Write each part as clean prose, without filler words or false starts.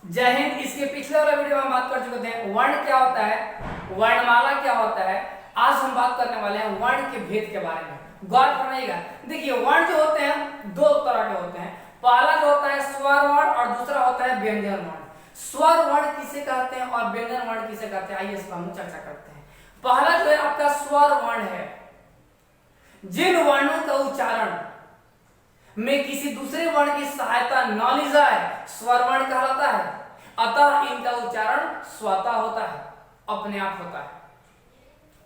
जय हिंद। इसके पिछले वाला वीडियो में हम बात कर चुके थे वर्ण क्या होता है, वर्णमाला क्या होता है। आज हम बात करने वाले हैं वर्ण के भेद के बारे में। गौर करना। देखिए वर्ण जो होते हैं दो तरह के होते हैं। पहला जो होता है स्वर वर्ण और दूसरा होता है व्यंजन वर्ण। स्वर वर्ण किसे कहते हैं और व्यंजन वर्ण किसे कहते हैं, आइए इस पर हम चर्चा करते हैं। पहला जो है आपका स्वर वर्ण है। जिन वर्णों का उच्चारण में किसी दूसरे वर्ण की सहायता न ली जाए स्वर वर्ण कहलाता है। अतः इनका उच्चारण स्वतः होता है, अपने आप होता है,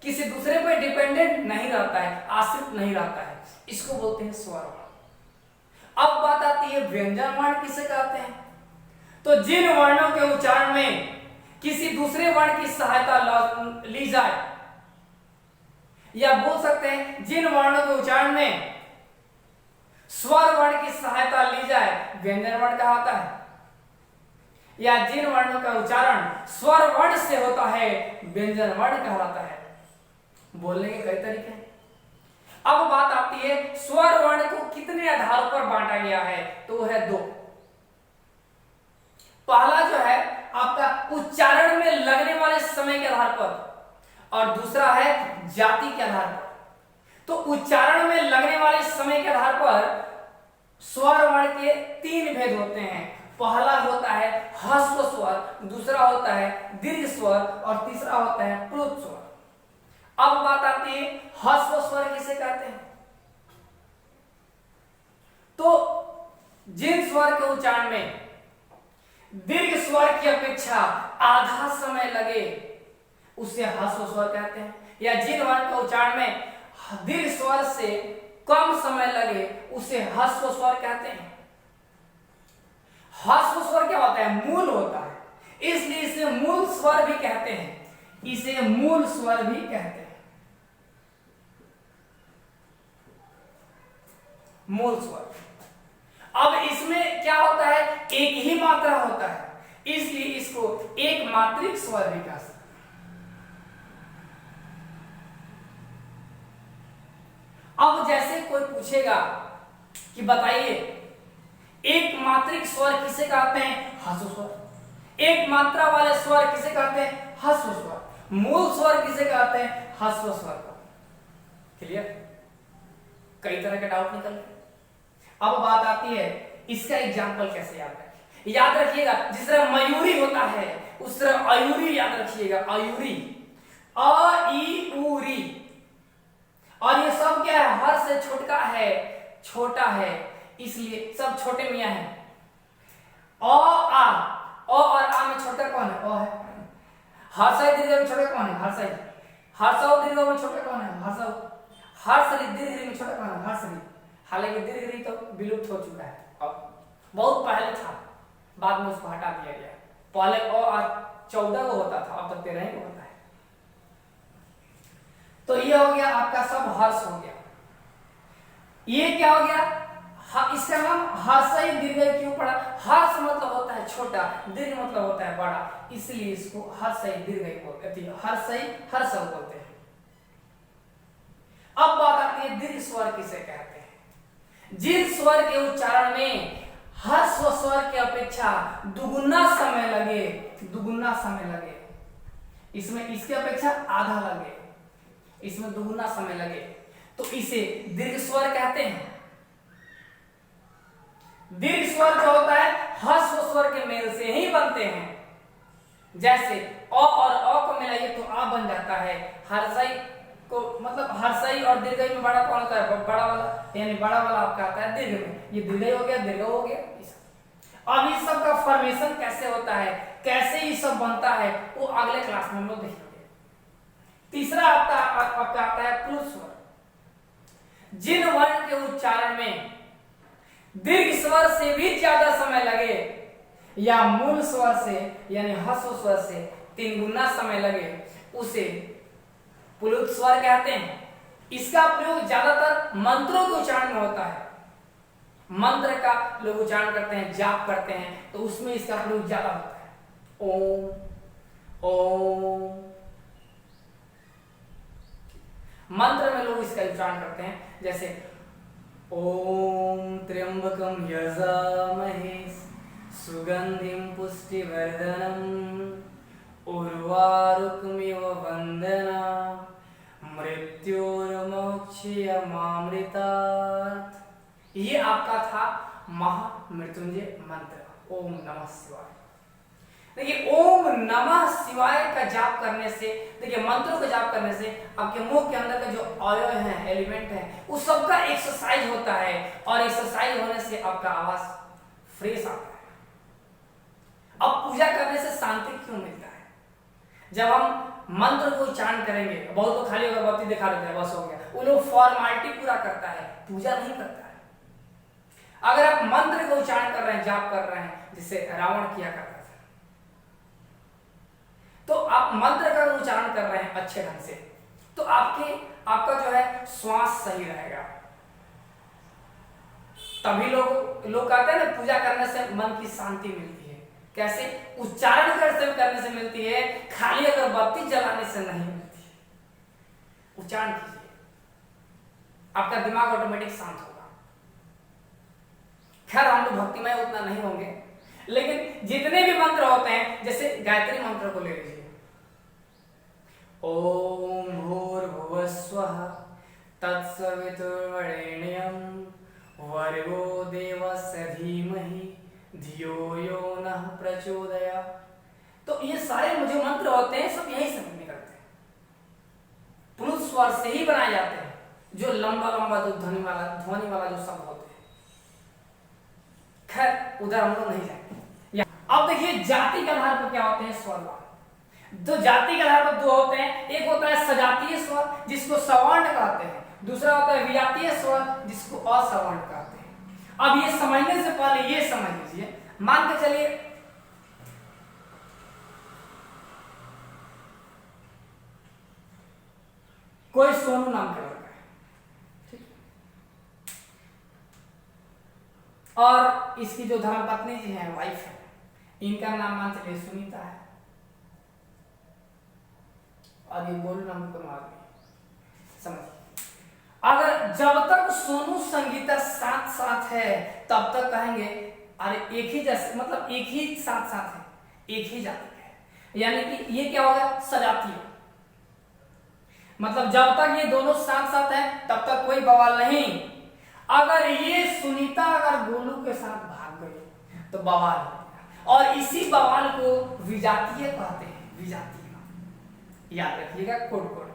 किसी दूसरे पर डिपेंडेंट नहीं रहता है, आश्रित नहीं रहता है। इसको बोलते हैं स्वर वर्ण। अब बात आती है व्यंजन वर्ण किसे कहते हैं। तो जिन वर्णों के उच्चारण में किसी दूसरे वर्ण की सहायता ली जाए, या बोल सकते हैं जिन वर्णों के उच्चारण में स्वर वर्ण की सहायता ली जाए व्यंजन वर्ण कहलाता है, या जिन वर्णों का उच्चारण स्वर वर्ण से होता है व्यंजन वर्ण कहलाता है। बोलने के कई तरीके हैं। अब बात आती है स्वर वर्ण को कितने आधारों पर बांटा गया है, तो वो है दो। पहला जो है आपका उच्चारण में लगने वाले समय के आधार पर और दूसरा है जाति के आधार पर। तो उच्चारण में लगने वाले समय के आधार पर स्वर वर्ण के तीन भेद होते हैं। पहला होता है ह्रस्व स्वर, दूसरा होता है दीर्घ स्वर और तीसरा होता है प्लुत स्वर। अब बात आती है ह्रस्व स्वर किसे कहते हैं। तो जिन स्वर के उच्चारण में दीर्घ स्वर की अपेक्षा आधा समय लगे उसे ह्रस्व स्वर कहते हैं, या जिन वर्ण के उच्चारण में दीर्घ स्वर से कम समय लगे उसे ह्रस्व स्वर कहते हैं। ह्रस्व स्वर क्या होता है, मूल होता है, इसलिए इसे मूल स्वर भी कहते हैं। इसे मूल स्वर भी कहते हैं, मूल स्वर। अब इसमें क्या होता है, एक ही मात्रा होता है, इसलिए इसको एक मात्रिक स्वर भी कह सकते हैं। अब जैसे कोई पूछेगा कि बताइए एक मात्रिक स्वर किसे कहते हैं, ह्रस्व स्वर। एक मात्रा वाले स्वर किसे कहते हैं, ह्रस्व स्वर। मूल स्वर किसे कहते हैं, ह्रस्व स्वर। क्लियर। कई तरह के डाउट निकल गए। अब बात आती है इसका एग्जाम्पल कैसे याद रखें। याद रखिएगा जिस तरह मयूरी होता है उस तरह अयूरी याद रखिएगा। अयूरी, अ ई उ री। और ये सब क्या है, हर से छोटा है, इसलिए सब छोटे मियां हैं। अ आ, अ और आ में छोटा कौन है, अ है। हर्षय दीर्घ में छोटा कौन है, हर्षय। हर्षौ दीर्घ में छोटा कौन है, हर्षौ। हर्षरी दीर्घ में छोटा कौन है, हर्षरी। हालांकि दीर्घ तो विलुप्त हो चुका है, अब बहुत पहले था, बाद में उसको हटा दिया गया। पहले अ और 14 को होता था, अब तो 13 को होता है। तो ये हो गया आपका सब हर्ष हो गया। ये क्या हो गया, इसका नाम हर्षई दीर्घ क्यों पड़ा। हर्ष मतलब होता है छोटा, दीर्घ मतलब होता है बड़ा, इसलिए इसको हर्षई दीर्घ बोलते हैं, हर्षई हर्ष बोलते हैं। अब बात आती है दीर्घ स्वर किसे कहते हैं। जिन स्वर के उच्चारण में ह्रस्व स्वर की अपेक्षा दुगुना समय लगे, इसमें इसकी अपेक्षा आधा लगे, इसमें दुगुना समय लगे, तो इसे दीर्घ स्वर कहते हैं। दीर्घ स्वर जो होता है ह्रस्व स्वर के मेल से ही बनते हैं। जैसे अ और अ को मिलाइए तो आ बन जाता है। हर्षई को मतलब हर्षई और दीर्घ में बड़ा कौन होता है, बड़ा वाला, यानी बड़ा वाला आपका आता है दीर्घ में। ये दीर्घ हो गया, दीर्घ हो गया। अब इस सब का फॉर्मेशन कैसे होता है, कैसे ये सब बनता है, वो अगले क्लास में हम लोग देखेंगे। तीसरा आपका आता है प्लुत स्वर। जिन वर्ण के उच्चारण में दीर्घ स्वर से भी ज्यादा समय लगे या मूल स्वर से यानी ह्रस्व स्वर से 3 गुना समय लगे उसे प्लुत स्वर कहते हैं। इसका प्रयोग ज्यादातर मंत्रों के उच्चारण में होता है। मंत्र का लोग उच्चारण करते हैं, जाप करते हैं, तो उसमें इसका प्रयोग ज्यादा होता है। ओम ओम, मंत्र में लोग इसका उच्चारण करते हैं, जैसे ओम त्र्यंबकं यजामहे सुगंधिं पुष्टिवर्धनम् उर्वारुकमिव वंदना मृत्योर्मोक्षयमामृतात्। ये आपका था महामृत्युंजय मंत्र ओम नमः शिवाय। देखिए ओम नमः शिवाय का जाप करने से, देखिए मंत्रों का जाप करने से आपके मुंह के अंदर का जो अवयव है, एलिमेंट है, उस सबका एक्सरसाइज होता है और एक्सरसाइज होने से आपका आवाज फ्रेश आता है। अब पूजा करने से शांति क्यों मिलता है? जब हम मंत्र को उच्चारण करेंगे, बहुत लोग खाली अगरबत्ती दिखा देते हैं, बस हो गया, वो लोग फॉर्मेलिटी पूरा करता है, पूजा नहीं करता है। अगर आप मंत्र को उच्चारण कर रहे हैं, जाप कर रहे हैं, जिसे रावण किया करता था, तो आप मंत्र का उच्चारण कर रहे हैं अच्छे ढंग से, तो आपका जो है श्वास सही रहेगा। तभी लोग कहते हैं ना, पूजा करने से मन की शांति मिलती है। कैसे? उच्चारण करने से मिलती है, खाली अगरबत्ती जलाने से नहीं मिलती है। उच्चारण कीजिए, आपका दिमाग ऑटोमेटिक शांत होगा। खैर हम लोग भक्तिमय उतना नहीं होंगे, लेकिन जितने भी मंत्र होते हैं, जैसे गायत्री मंत्र को ले लीजिए, ओम भूर्भुवस्वः तत्सवितुर्वरेण्यं भर्गो देवस्य धीमहि धियो यो नः प्रचोदयात्। तो ये सारे जो मंत्र होते हैं सब यही से निकलते हैं, पुरुष स्वर से ही बनाए जाते हैं, जो लंबा लंबा जो ध्वनि वाला जो शब्द होते हैं। खैर उधर हम लोग नहीं जाएंगे। अब देखिए जाति के आधार पर क्या होते हैं स्वर। तो जाति के आधार पर दो होते हैं, एक होता है सजातीय स्वर जिसको सवर्ण कहते हैं, दूसरा होता है विजातीय स्वर जिसको असवर्ण कहते हैं। अब ये समझने से पहले ये समझ लीजिए, मान के चलिए कोई सोनू नाम का लड़का है, ठीक, और इसकी जो धर्मपत्नी जी है, वाइफ है, इनका नाम मान चलिए सुनीता है, और ये बोल नाम को आदमी। समझिए, अगर जब तक सोनू संगीता साथ साथ है तब तक कहेंगे अरे एक ही जैसे, मतलब एक ही साथ साथ है, एक ही जाति है, यानी कि ये क्या होगा? सजातीय। मतलब जब तक ये दोनों साथ साथ है तब तक कोई बवाल नहीं। अगर ये सुनीता अगर गोलू के साथ भाग गई तो बवाल हो गया, और इसी बवाल को विजातीय कहते हैं, विजातीय। याद रखिएगा कोड में।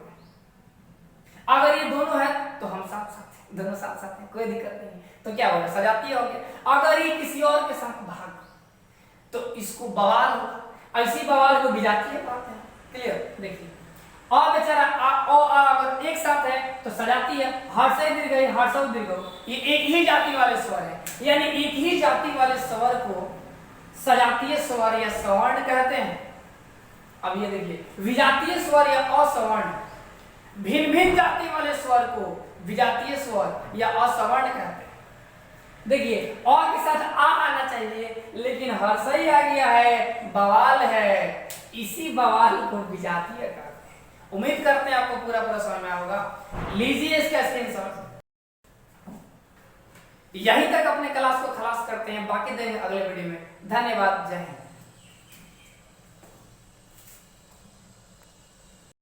अगर ये दोनों है तो हम साथ साथ हैं, दोनों साथ साथ हैं, कोई दिक्कत नहीं। तो क्या होगा? सजातीय हो गया। अगर ये किसी और के साथ भाग तो इसको बवाल होगा, ऐसी बवाल को विजातीय कहते हैं। क्लियर? देखिए, और बेचारा अगर एक साथ है तो सजातीय है, हर्षय दीर्घ, हर्षव दीर्घ, ये एक ही जाति वाले स्वर है, यानी एक ही जाति वाले स्वर को सजातीय स्वर या सवर्ण कहते हैं। अब ये देखिए, विजातीय स्वर या असवर्ण, भिन्न भिन्न जाति वाले स्वर को विजातीय स्वर या असवर्ण कहते हैं। देखिए, और के साथ आ आना चाहिए, लेकिन हर्षई आ गया है, बवाल है, इसी बवाल को विजातीय कहते हैं। उम्मीद करते हैं आपको पूरा समझ में आएगा। लीजिए इसका स्क्रीनशॉट। यहीं तक अपने क्लास को खलास करते हैं, बाकी देंगे अगले वीडियो में। धन्यवाद, जय हिंद।